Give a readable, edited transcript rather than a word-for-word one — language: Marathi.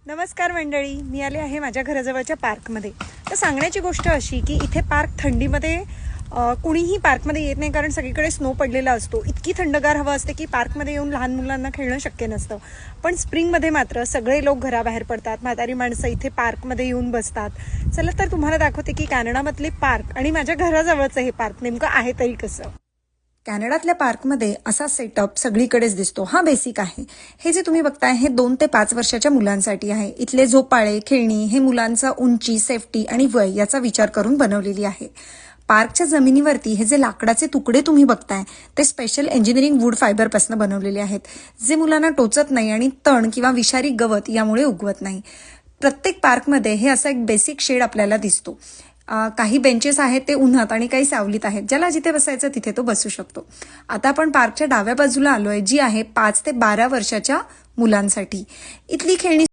नमस्कार मंडळी, मी आले आहे माझ्या घराजवळच्या पार्कमध्ये. तर सांगण्याची गोष्ट अशी की इथे पार्क थंडीमध्ये कुणीही पार्कमध्ये येत नाही, कारण सगळीकडे स्नो पडलेला असतो. इतकी थंडगार हवा असते की पार्कमध्ये येऊन लहान मुलांना खेळणं शक्य नसतं. पण स्प्रिंगमध्ये मात्र सगळे लोक घराबाहेर पडतात, म्हातारी माणसं इथे पार्कमध्ये येऊन बसतात. चला तर तुम्हाला दाखवते की कॅनडामधले पार्क आणि माझ्या घराजवळचं हे पार्क नेमकं आहे तरी कसं. कॅनडातल्या पार्कमध्ये असा सेटअप सगळीकडेच दिसतो. हा बेसिक आहे. हे जे तुम्ही बघताय हे 2 ते 5 वर्षाच्या मुलांसाठी आहे. इथले झोपाळे, खेळणी हे मुलांचा उंची, सेफ्टी आणि वय याचा विचार करून बनवलेली आहे. पार्कच्या जमिनीवरती हे जे लाकडाचे तुकडे तुम्ही बघताय ते स्पेशल इंजिनिअरिंग वूड फायबरपासून बनवलेले आहेत, जे मुलांना टोचत नाही आणि तण किंवा विषारी गवत यामुळे उगवत नाही. प्रत्येक पार्कमध्ये हे असा एक बेसिक शेड आपल्याला दिसतो. काही बेंचेस आहेत ते उन्हात आणि काही सावलीत आहेत. ज्याला जिथे बसायचं तिथे तो बसू शकतो. आता आपण पार्कच्या डाव्या बाजूला आलोय, जी आहे 5 ते 12 वर्षाच्या मुलांसाठी. इथली खेळणी